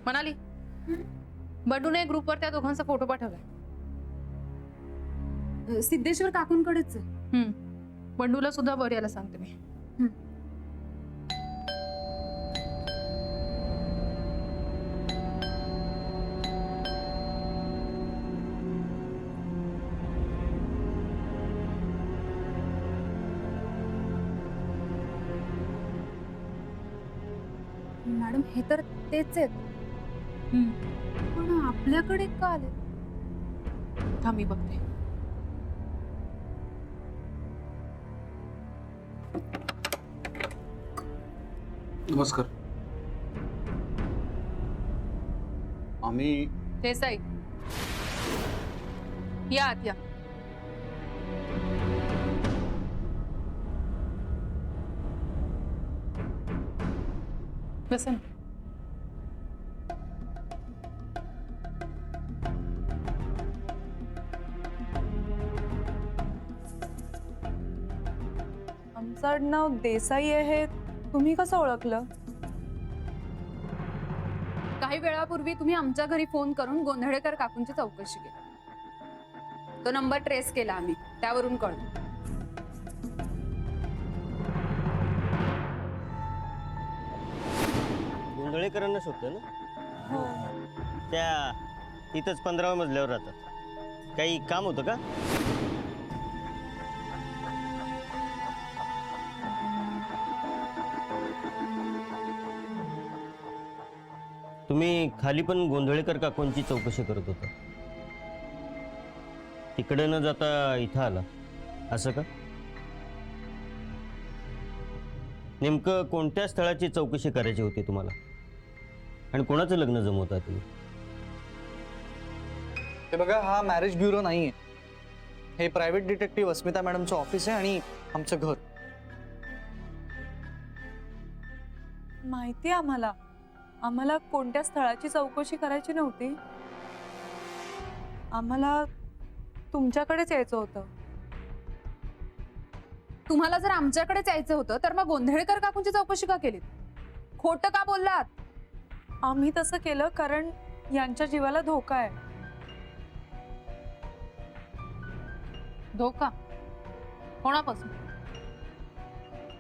मनाली, बंडूने ग्रुपवर त्या दोघांचा फोटो पाठवलाय. सिद्धेश्वर काकूंकडेच आहे. बंडूला सुद्धा वर यायला सांगते मी. मॅडम हे तर तेच आहेत. पण आपल्याकडे का आले? थांब मी बघते. नमस्कार. आम्ही देसाई, या आत या. बसा ना. आमचं आडनाव देसाई आहे, तुम्ही कसं ओळखलं? काही वेळापूर्वी तुम्ही आमच्या घरी फोन करून गोंधळेकर काकूंची चौकशी केली. तो नंबर ट्रेस केला आम्ही, त्यावरून कळलं. गोंधळेकरांना शोधतं ना? त्या इथंच 15व्या मजल्यावर राहतात. काही काम होतं का? तुम्ही खाली पण गोंधळेकर काकूंची चौकशी करत होता. तिकडे न जाता इथं आला असं का? नेमकं कोणत्या स्थळाची चौकशी करायची होती तुम्हाला आणि कोणाचं लग्न जमवता तुम्ही? हे बघा, हा मॅरेज ब्युरो नाहीये. हे प्रायव्हेट डिटेक्टिव्ह अस्मिता मॅडमचं ऑफिस आहे आणि आमचं घर. माहिती आम्हाला आम्हाला कोणत्या स्थळाची चौकशी करायची नव्हती. आम्हाला तुमच्याकडेच यायचं होतं. तुम्हाला जर आमच्याकडेच यायचं होतं तर मग गोंधळेकर काकूंची चौकशी का केलीत? खोटं का बोललात? आम्ही तसं केलं कारण यांच्या जीवाला धोका आहे. धोका कोणापासून?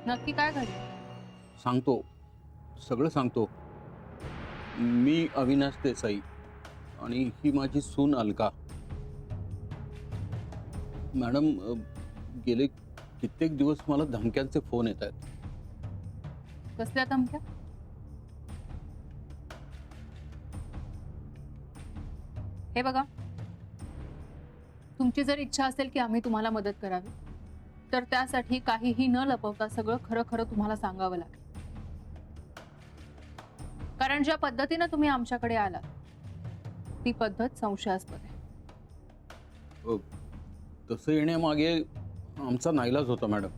नक्की काय घडलं? सांगतो, सगळं सांगतो. मी अविनाश देसाई आणि ही माझी सून अलका. मॅडम, गेले कित्येक दिवस मला धमक्यांचे फोन येत आहेत. कसल्या धमक्या? हे बघा, तुमची जर इच्छा असेल की आम्ही तुम्हाला मदत करावी तर त्यासाठी काहीही न लपवता सगळं खरं खरं तुम्हाला सांगावं लागेल. कारण ज्या पद्धतीनं तुम्ही आमच्याकडे आलात ती पद्धत संशयास्पद आहे. तसं येण्यामागे आमचा नाईलाज होता मॅडम.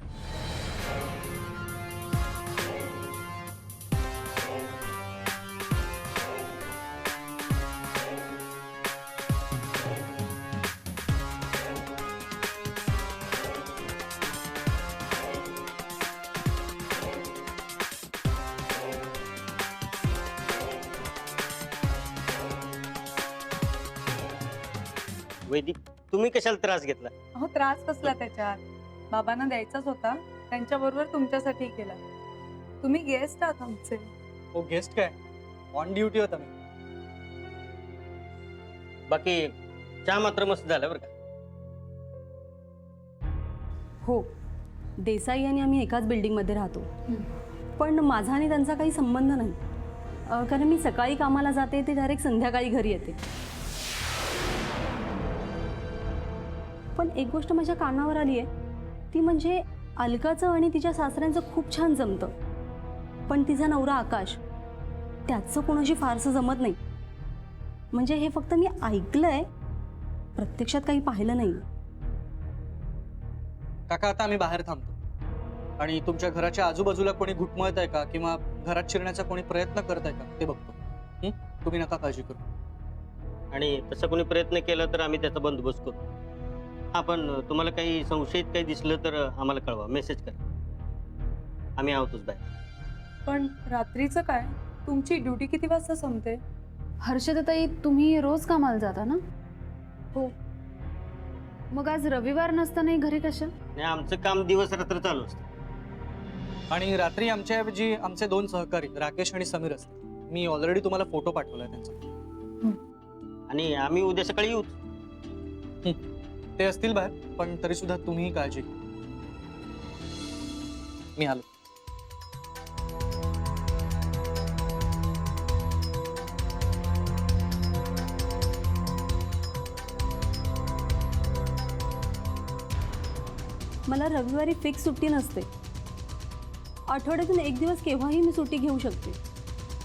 वैदिक, तुम्ही कशाला त्रास घेतला? अहो, त्रास कसला त्याच्यात? बाबांना द्यायचाच होता, त्यांच्याबरोबर तुमच्यासाठी केला. तुम्ही गेस्ट आहात आमचे. हो, गेस्ट काय, ऑन ड्युटी होता मी. बाकी चहा मात्र मस्त झाला बरं का? हो, देसाई आणि आम्ही एकाच बिल्डिंगमध्ये राहतो. पण माझा आणि त्यांचा काही संबंध नाही. कारण मी सकाळी कामाला जाते, ते डायरेक्ट संध्याकाळी घरी येते. पण एक गोष्ट माझ्या कानावर आली आहे, ती म्हणजे अलकाचं आणि तिच्या सासऱ्यांचं खूप छान जमतं. पण तिचा नवरा आकाश, त्याचं कोणाशी फारसं जमत नाही. म्हणजे हे फक्त मी ऐकलंय, प्रत्यक्षात काही पाहिलं नाही. काका, आता आम्ही बाहेर थांबतो आणि तुमच्या घराच्या आजूबाजूला कोणी घुटमळत आहे का किंवा घरात शिरण्याचा कोणी प्रयत्न करत आहे का ते बघतो. तुम्ही नका काळजी करू. आणि तसा कोणी प्रयत्न केला तर आम्ही त्याचा बंदोबस्त करू. हा, पण तुम्हाला काही संशयित काही दिसलं तर आम्हाला कळवा, मेसेज करा. आम्ही आहोतच बाहेर. पण रात्रीचं काय? तुमची ड्युटी किती वाजता संपते? हर्षदाताई, तुम्ही रोज कामाला जाता ना? हो. मग आज रविवार नसतानाही घरी कशा? आणि आमचं काम दिवस रात्र चालू असतं. आणि रात्री आमच्याऐवजी आमचे 2 सहकारी राकेश आणि समीर असतात. मी ऑलरेडी तुम्हाला फोटो पाठवलाय त्यांचा. आणि आम्ही उद्या सकाळी येऊ. ते असतील बाहेर, पण तरी सुद्धा तुम्ही काळजी घ्या. मी आलो. मला रविवारी फिक्स सुट्टी नसते. आठवड्यातून 1 दिवस केव्हाही मी सुट्टी घेऊ शकते.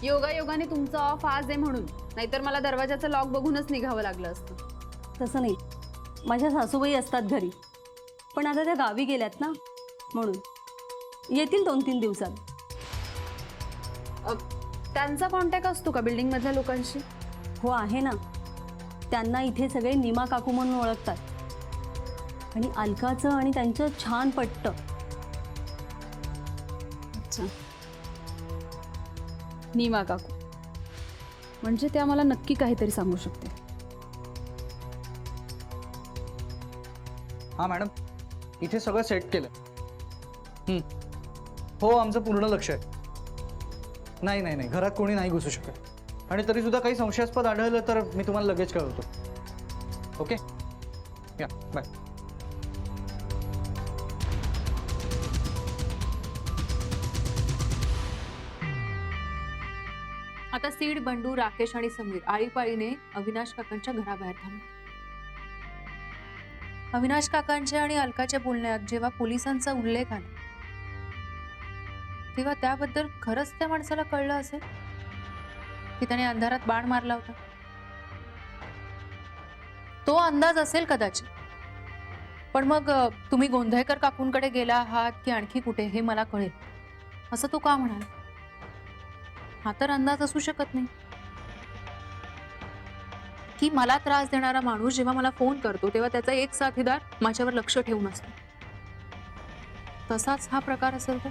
योगायोगाने तुमचा ऑफ आज आहे म्हणून, नाहीतर मला दरवाजाचा लॉक बघूनच निघावं लागलं असतं. तसं नाही, माझ्या सासूबाई असतात घरी, पण आता त्या गावी गेल्यात ना, म्हणून येतील 2-3 दिवसात. त्यांचा कॉन्टॅक्ट असतो का बिल्डिंग मधल्या लोकांशी? हो आहे ना. त्यांना इथे सगळे नीमा काकू म्हणून ओळखतात. आणि अलकाचं आणि त्यांचं छान पटतं. अच्छा, नीमा काकू म्हणजे त्या मला नक्की काहीतरी सांगू शकते. हां मॅडम, इथे सगळं सेट केलं. हो, आमचं पूर्ण लक्ष आहे. नाही नाही नाही, घरात कोणी नाही घुसू शकत. आणि तरी सुद्धा काही संशयास्पद आढळलं तर मी तुम्हाला लगेच कळवतो. ओके, या बाय. आता सीड, बंडू, राकेश आणि समीर आळीपाळीने अविनाश काकांच्या घराबाहेर थांबले. अविनाश काकांच्या आणि अलकाच्या बोलण्यात जेव्हा पोलिसांचा उल्लेख आला तेव्हा त्याबद्दल खरंच त्या माणसाला कळलं असेल की त्याने अंधारात बाण मारला होता. तो अंदाज असेल कदाचित, पण मग तुम्ही गोंधळकर काकूंकडे गेला आहात की आणखी कुठे हे मला कळेल असं तो का म्हणाला? हा तर अंदाज असू शकत नाही की मला त्रास देणारा माणूस जेव्हा मला फोन करतो तेव्हा त्याचा एक साथीदार माझ्यावर लक्ष ठेवून असतो. तसाच हा प्रकार असेल तर?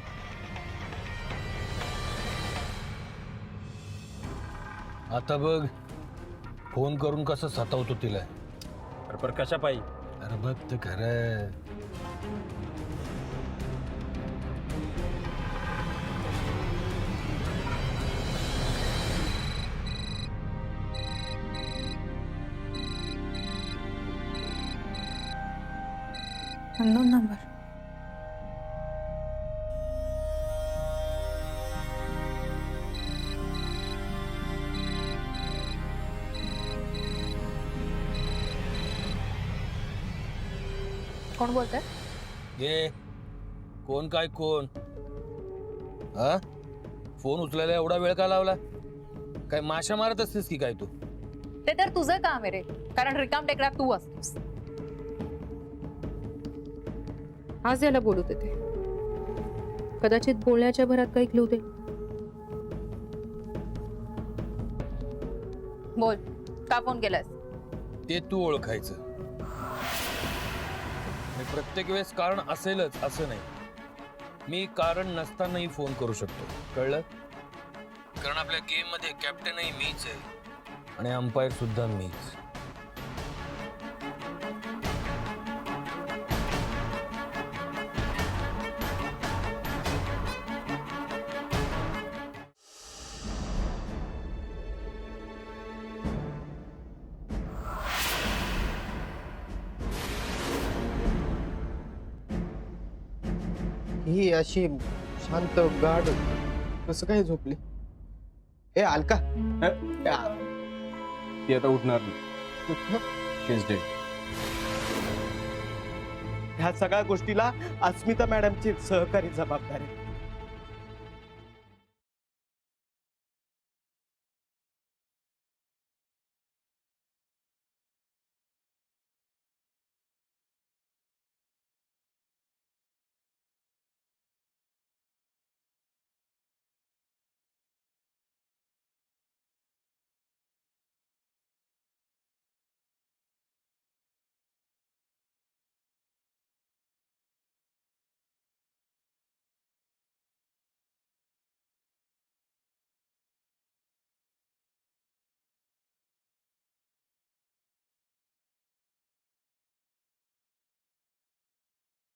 आता बघ, फोन करून कसं सतावतो तिला. अरे पर कशा पायी? अरे बघ तर खरं. Unknown number. कोण बोलतंय? ये कोण काय कोण? हा, फोन उचलायला एवढा वेळ का लावला? काय माशा मारत असतेस की काय तू? ते तर तुझं काम आहे रे, कारण रिकाम टेकडा तू असतोस. आज याला बोलू देते, कदाचित बोलण्याच्या भरात काही क्लू दे. बोल, का फोन केलास? ते तू ओळखायचं. आणि प्रत्येक वेळेस कारण असेलच असं नाही. मी कारण नसतानाही फोन करू शकतो, कळलं? कारण आपल्या गेम मध्ये कॅप्टनही मीच आहे आणि अंपायर सुद्धा मीच. ही अशी शांत गाढ कसं काय झोपली? ए अलका, ती आता उठणार नाही. ह्या सगळ्या गोष्टीला अस्मिता मॅडमची सहकारी जबाबदारी.